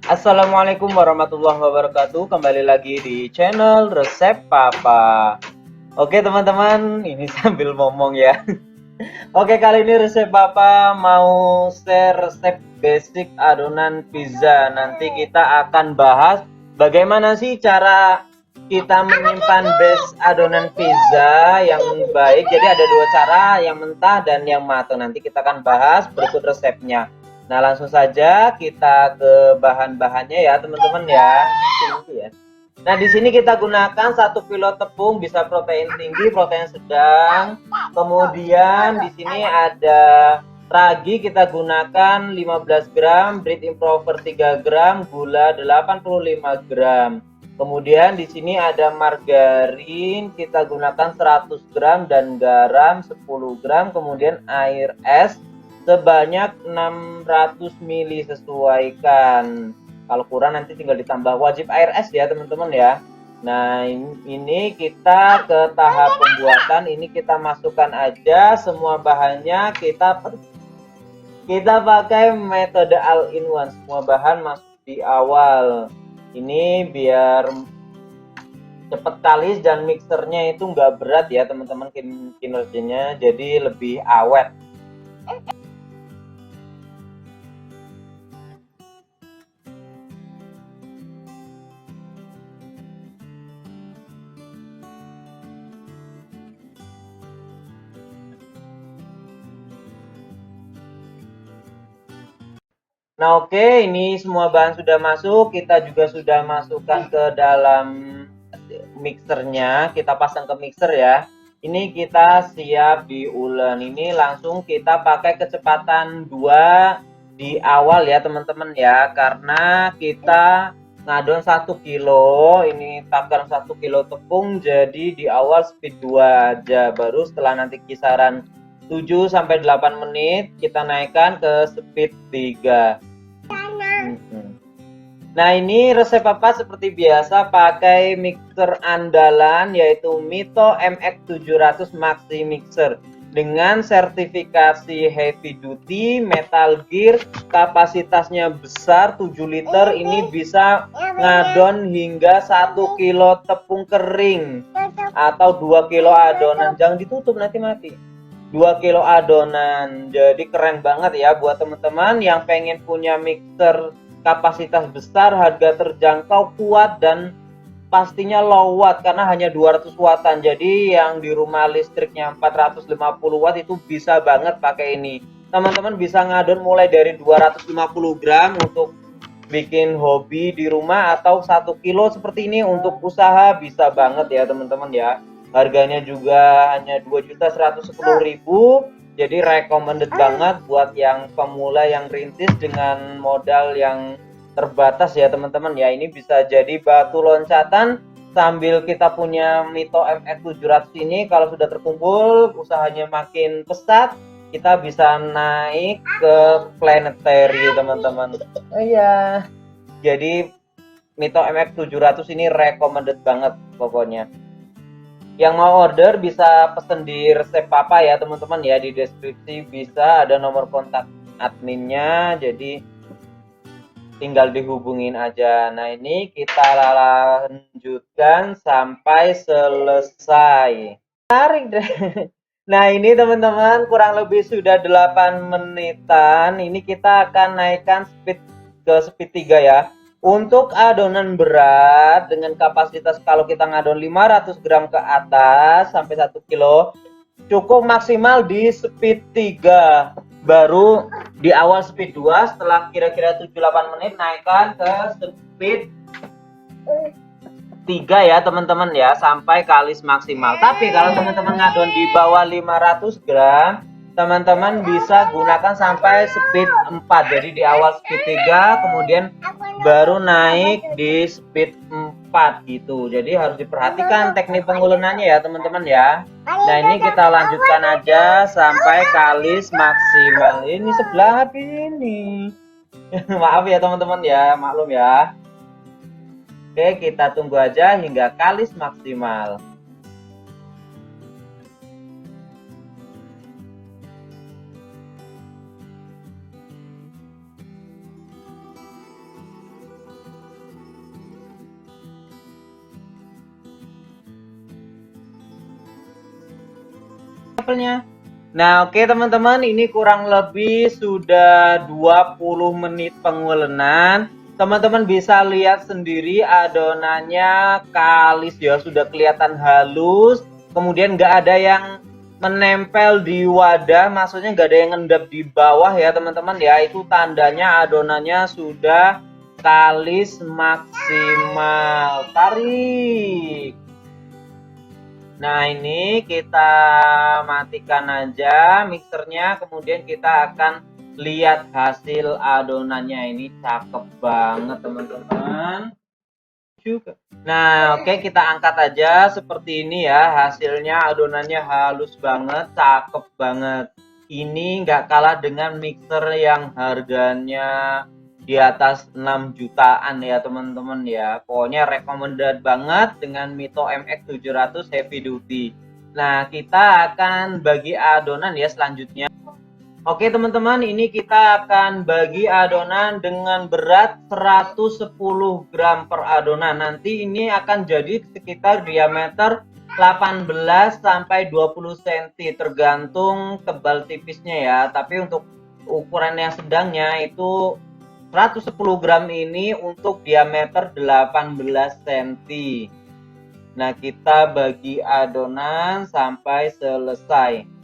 Assalamualaikum warahmatullahi wabarakatuh. Kembali lagi di channel Resep Papa. Oke teman-teman, ini sambil ngomong ya. Oke, kali ini Resep Papa mau share resep basic adonan pizza. Nanti kita akan bahas bagaimana sih cara kita menyimpan base adonan pizza yang baik. Jadi ada dua cara, yang mentah dan yang matang. Nanti kita akan bahas berikut resepnya. Nah, langsung saja kita ke bahan-bahannya ya, teman-teman ya. Nah, di sini kita gunakan 1 kilo tepung, bisa protein tinggi, protein sedang. Kemudian di sini ada ragi, kita gunakan 15 gram, bread improver 3 gram, gula 85 gram. Kemudian di sini ada margarin, kita gunakan 100 gram dan garam 10 gram, kemudian air es sebanyak 600 ml, sesuaikan. Kalau kurang nanti tinggal ditambah, wajib air es ya teman-teman ya. Nah, ini kita ke tahap pembuatan. Ini kita masukkan aja semua bahannya, kita pakai metode all in one, semua bahan masuk di awal. Ini biar cepet kalis dan mixernya itu nggak berat ya teman-teman, kinerjanya jadi lebih awet. Nah, oke, ini semua bahan sudah masuk, kita juga sudah masukkan ke dalam mixernya, kita pasang ke mixer ya. Ini kita siap diulen. Ini langsung kita pakai kecepatan 2 di awal ya teman-teman ya, karena kita ngadon 1 kilo, ini takaran 1 kilo tepung, jadi di awal speed 2 aja, baru setelah nanti kisaran 7 sampai 8 menit kita naikkan ke speed 3. Nah, ini resep Papa seperti biasa pakai mixer andalan, yaitu Mito MX700 Maxi Mixer dengan sertifikasi heavy duty, metal gear, kapasitasnya besar 7 liter. Ini bisa ngadon hingga 1 kilo tepung kering atau 2 kilo adonan. Jangan ditutup, nanti mati. 2 kilo adonan. Jadi keren banget ya buat teman-teman yang pengen punya mixer kapasitas besar, harga terjangkau, kuat, dan pastinya low watt karena hanya 200 wattan. Jadi yang di rumah listriknya 450 watt itu bisa banget pakai ini. Teman-teman bisa ngadon mulai dari 250 gram untuk bikin hobi di rumah, atau 1 kilo seperti ini untuk usaha, bisa banget ya teman-teman ya. Harganya juga hanya 2.110.000. Jadi recommended banget buat yang pemula yang rintis dengan modal yang terbatas ya teman-teman ya. Ini bisa jadi batu loncatan sambil kita punya Mito MX700 ini. Kalau sudah terkumpul, usahanya makin pesat, kita bisa naik ke planetary teman-teman. Oh iya, jadi Mito MX700 ini recommended banget pokoknya. Yang mau order bisa pesen di resep Papa ya teman-teman ya, di deskripsi bisa ada nomor kontak adminnya, jadi tinggal dihubungin aja. Nah, ini kita lanjutkan sampai selesai. Tarik deh. Nah, ini teman-teman kurang lebih sudah 8 menitan. Ini kita akan naikkan speed ke speed 3 ya. Untuk adonan berat dengan kapasitas kalau kita ngadon 500 gram ke atas sampai 1 kilo, cukup maksimal di speed 3. Baru di awal speed 2, setelah kira-kira 7-8 menit naikkan ke speed 3 ya teman-teman ya, sampai kalis maksimal. Tapi kalau teman-teman ngadon di bawah 500 gram, teman-teman bisa gunakan sampai speed 4. Jadi di awal speed 3, kemudian baru naik di speed 4 gitu. Jadi harus diperhatikan teknik pengulenannya ya teman-teman ya. Nah, ini kita lanjutkan aja sampai kalis maksimal. Ini sebelah ini. Maaf ya teman-teman ya, maklum ya. Oke, kita tunggu aja hingga kalis maksimal. nempelnya. Nah, oke teman-teman, ini kurang lebih sudah 20 menit pengulenan. Teman-teman bisa lihat sendiri adonannya kalis ya, sudah kelihatan halus. Kemudian nggak ada yang menempel di wadah, maksudnya nggak ada yang ngendap di bawah ya teman-teman ya. Itu tandanya adonannya sudah kalis maksimal. Tarik. Nah, ini kita matikan aja mixernya, kemudian kita akan lihat hasil adonannya. Ini cakep banget teman-teman. Nah, oke, kita angkat aja seperti ini ya. Hasilnya adonannya halus banget, cakep banget. Ini nggak kalah dengan mixer yang harganya di atas 6 jutaan ya teman-teman ya. Pokoknya recommended banget dengan Mito MX 700 Heavy Duty. Nah, kita akan bagi adonan ya selanjutnya. Oke teman-teman, ini kita akan bagi adonan dengan berat 110 gram per adonan. Nanti ini akan jadi sekitar diameter 18 sampai 20 cm tergantung tebal tipisnya ya. Tapi untuk ukuran yang sedangnya itu 110 gram ini untuk diameter 18 cm. Nah, kita bagi adonan sampai selesai.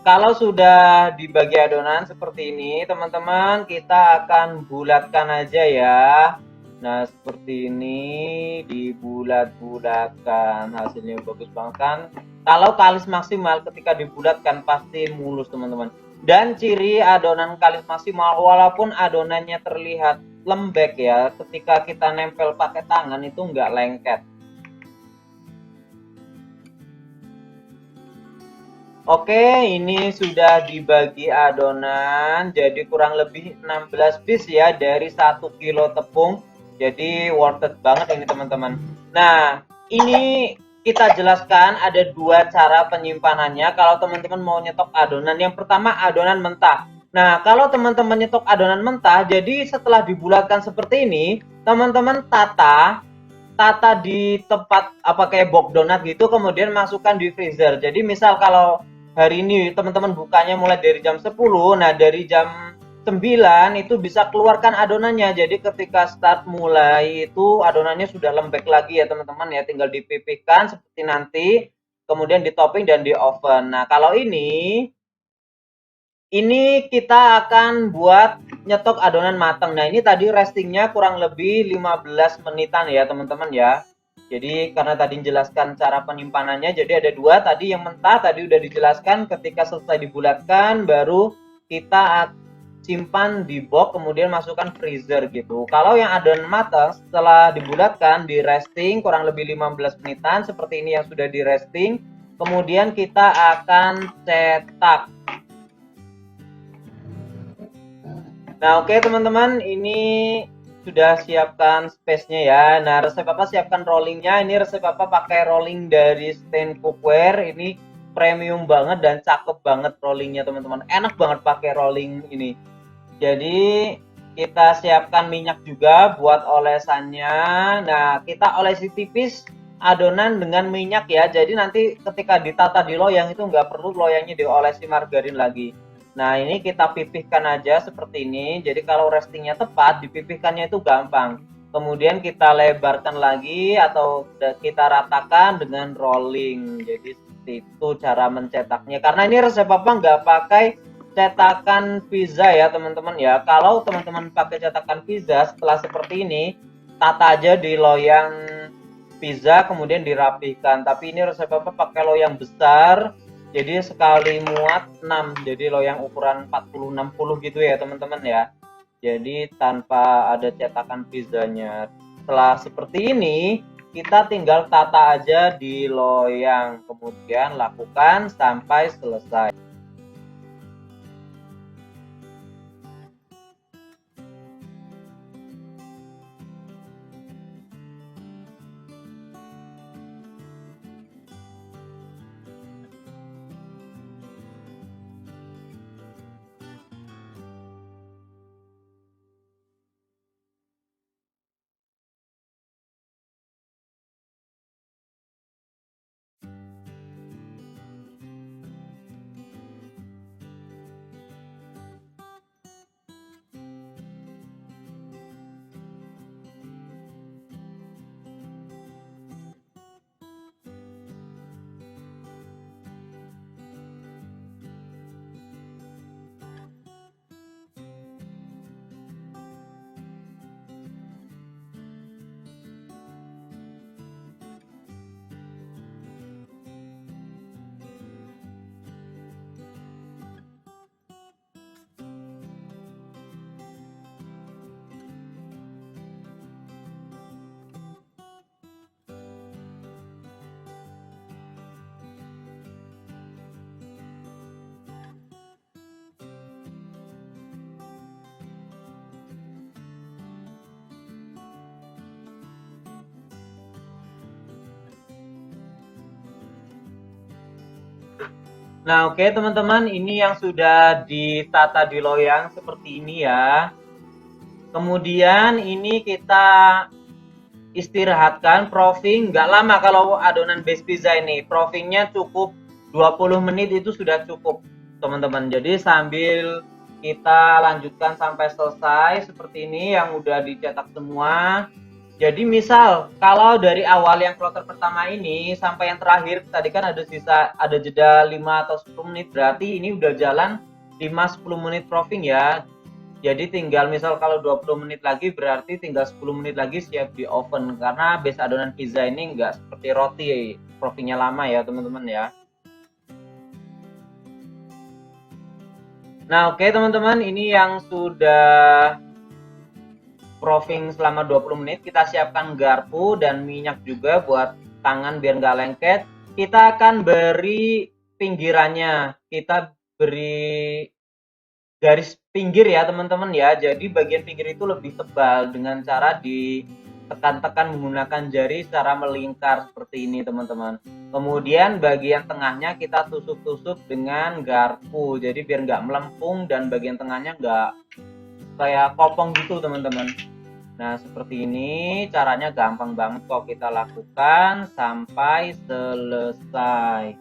Kalau sudah dibagi adonan seperti ini, teman-teman, kita akan bulatkan aja ya. Nah, seperti ini dibulat-bulatkan. Hasilnya bagus banget kan? Kalau kalis maksimal ketika dibulatkan pasti mulus, teman-teman. Dan ciri adonan kalis maksimal, walaupun adonannya terlihat lembek ya, ketika kita nempel pakai tangan itu nggak lengket. Oke, ini sudah dibagi adonan, jadi kurang lebih 16 piece ya dari 1 kilo tepung. Jadi worth it banget ini teman-teman. Nah, ini kita jelaskan ada dua cara penyimpanannya kalau teman-teman mau nyetok adonan. Yang pertama adonan mentah. Nah, kalau teman-teman nyetok adonan mentah, jadi setelah dibulatkan seperti ini, teman-teman tata di tempat apa kayak box donat gitu, kemudian masukkan di freezer. Jadi misal kalau hari ini teman-teman bukanya mulai dari jam 10, nah dari jam 9 itu bisa keluarkan adonannya. Jadi ketika start mulai itu adonannya sudah lembek lagi ya teman-teman ya, tinggal dipipihkan seperti nanti, kemudian di topping dan di oven. Nah, kalau ini kita akan buat nyetok adonan matang. Nah, ini tadi restingnya kurang lebih 15 menitan ya teman-teman ya. Jadi karena tadi menjelaskan cara penyimpanannya, jadi ada dua. Tadi yang mentah tadi udah dijelaskan, ketika selesai dibulatkan baru kita simpan di box, kemudian masukkan freezer gitu. Kalau yang adonan matang setelah dibulatkan di resting kurang lebih 15 menitan seperti ini yang sudah di resting. Kemudian kita akan cetak. Nah, oke teman-teman, ini sudah siapkan space-nya ya. Nah, resep Papa siapkan rollingnya. Ini resep Papa pakai rolling dari Stain Cookware. Ini premium banget dan cakep banget rollingnya teman-teman. Enak banget pakai rolling ini. Jadi kita siapkan minyak juga buat olesannya. Nah, kita olesi tipis adonan dengan minyak ya. Jadi nanti ketika ditata di loyang itu nggak perlu loyangnya diolesi margarin lagi. Nah, ini kita pipihkan aja seperti ini. Jadi kalau restingnya tepat, dipipihkannya itu gampang. Kemudian kita lebarkan lagi atau kita ratakan dengan rolling. Jadi seperti itu cara mencetaknya. Karena ini resep Papa nggak pakai cetakan pizza ya teman-teman ya. Kalau teman-teman pakai cetakan pizza, setelah seperti ini, tata aja di loyang pizza kemudian dirapihkan. Tapi ini resep Papa pakai loyang besar. Jadi sekali muat 6, jadi loyang ukuran 40-60 gitu ya teman-teman ya. Jadi tanpa ada cetakan pizzanya. Setelah seperti ini, kita tinggal tata aja di loyang, kemudian lakukan sampai selesai. Nah, oke teman-teman, ini yang sudah ditata di loyang seperti ini ya. Kemudian ini kita istirahatkan proofing nggak lama kalau adonan base pizza ini. Proofingnya cukup 20 menit itu sudah cukup teman-teman. Jadi sambil kita lanjutkan sampai selesai seperti ini yang udah dicetak semua. Jadi misal kalau dari awal yang kloter pertama ini sampai yang terakhir tadi kan ada sisa, ada jeda 5 atau 10 menit, berarti ini udah jalan 5-10 menit proofing ya. Jadi tinggal misal kalau 20 menit lagi berarti tinggal 10 menit lagi siap di oven, karena base adonan pizza ini enggak seperti roti proofingnya lama ya teman-teman ya. Nah oke teman-teman, ini yang sudah proofing selama 20 menit. Kita siapkan garpu dan minyak juga buat tangan biar nggak lengket. Kita akan beri pinggirannya, kita beri garis pinggir ya teman-teman ya. Jadi bagian pinggir itu lebih tebal dengan cara ditekan-tekan menggunakan jari secara melingkar seperti ini teman-teman. Kemudian bagian tengahnya kita tusuk-tusuk dengan garpu, jadi biar nggak melempung dan bagian tengahnya nggak kayak kopong gitu teman-teman. Nah seperti ini caranya, gampang banget kok kita lakukan sampai selesai.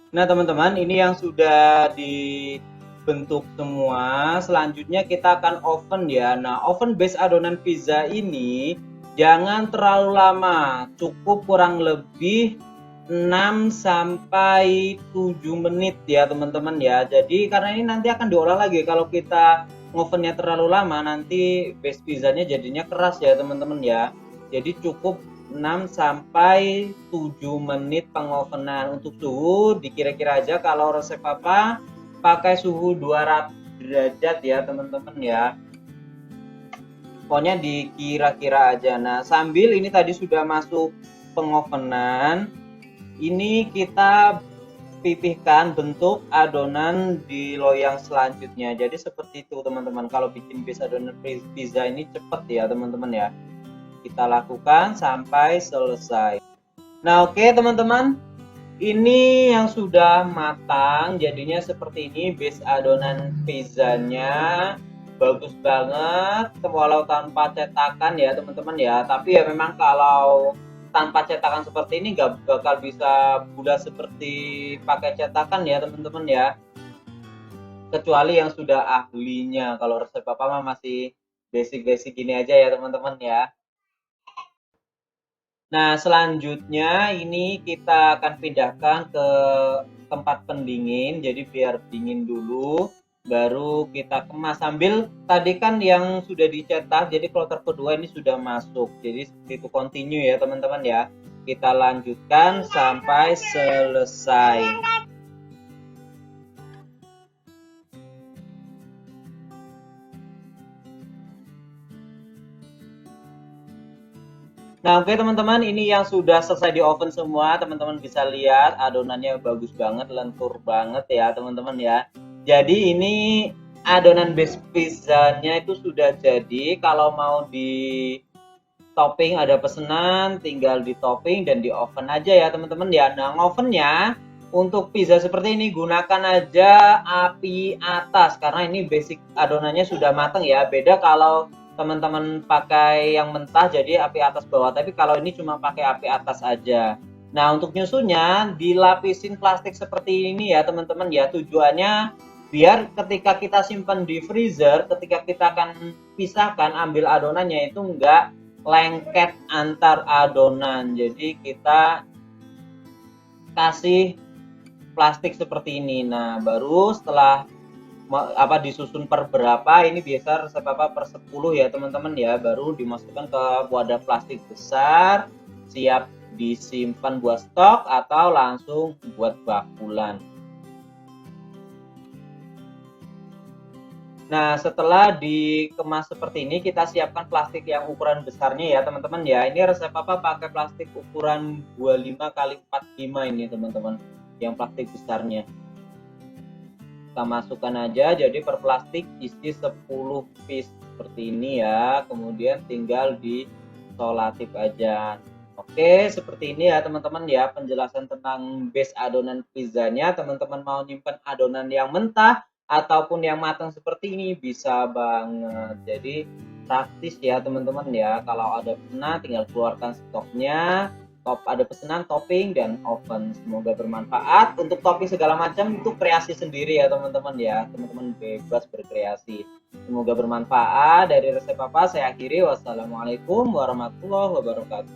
Nah teman-teman, ini yang sudah dibentuk semua. Selanjutnya kita akan oven ya. Nah oven base adonan pizza ini jangan terlalu lama, cukup kurang lebih 6 sampai 7 menit ya teman-teman ya. Jadi karena ini nanti akan diolah lagi, kalau kita ngovennya terlalu lama nanti base pizzanya jadinya keras ya teman-teman ya. Jadi cukup 6 sampai 7 menit pengovenan. Untuk suhu dikira-kira aja, kalau resep Papa pakai suhu 200 derajat ya teman-teman ya. Pokoknya dikira-kira aja. Nah sambil ini tadi sudah masuk pengovenan, ini kita pipihkan bentuk adonan di loyang selanjutnya. Jadi seperti itu teman-teman, kalau bikin base adonan pizza ini cepet ya teman-teman ya. Kita lakukan sampai selesai. Nah oke teman-teman, ini yang sudah matang jadinya seperti ini base adonan pizzanya. Bagus banget walau tanpa cetakan ya teman-teman ya. Tapi ya memang kalau tanpa cetakan seperti ini nggak bakal bisa bulat seperti pakai cetakan ya teman-teman ya, kecuali yang sudah ahlinya. Kalau resep Papa mah masih basic-basic gini aja ya teman-teman ya. Nah selanjutnya ini kita akan pindahkan ke tempat pendingin, jadi biar dingin dulu baru kita kemas. Sambil tadi kan yang sudah dicetak, jadi kloter kedua ini sudah masuk, jadi itu continue ya teman-teman ya. Kita lanjutkan sampai selesai. Nah oke teman-teman, ini yang sudah selesai di oven semua. Teman-teman bisa lihat adonannya bagus banget, lentur banget ya teman-teman ya. Jadi ini adonan base pizzanya itu sudah jadi. Kalau mau di topping ada pesanan, tinggal di topping dan di oven aja ya teman-teman ya. Nah ovennya untuk pizza seperti ini gunakan aja api atas, karena ini basic adonannya sudah matang ya. Beda kalau teman-teman pakai yang mentah jadi api atas bawah, tapi kalau ini cuma pakai api atas aja. Nah untuk nyusunnya dilapisin plastik seperti ini ya teman-teman ya. Tujuannya biar ketika kita simpan di freezer, ketika kita akan pisahkan ambil adonannya itu enggak lengket antar adonan. Jadi kita kasih plastik seperti ini. Nah baru setelah disusun per berapa, ini biasa resep apa per 10 ya teman-teman ya, baru dimasukkan ke wadah plastik besar siap disimpan buat stok atau langsung buat bakulan. Nah, setelah dikemas seperti ini, kita siapkan plastik yang ukuran besarnya ya, teman-teman ya. Ini resep Papa pakai plastik ukuran 25 kali 45 ini, teman-teman. Yang plastik besarnya. Kita masukkan aja, jadi per plastik isi 10 piece seperti ini ya. Kemudian tinggal disolatif aja. Oke, seperti ini ya teman-teman ya penjelasan tentang base adonan pizzanya. Teman-teman mau nyimpan adonan yang mentah ataupun yang matang seperti ini bisa banget. Jadi praktis ya teman-teman ya. Kalau ada pesanan tinggal keluarkan stoknya. Ada pesanan topping dan oven. Semoga bermanfaat. Untuk topping segala macam itu kreasi sendiri ya teman-teman ya. Teman-teman bebas berkreasi. Semoga bermanfaat. Dari resep Papa saya akhiri. Wassalamualaikum warahmatullahi wabarakatuh.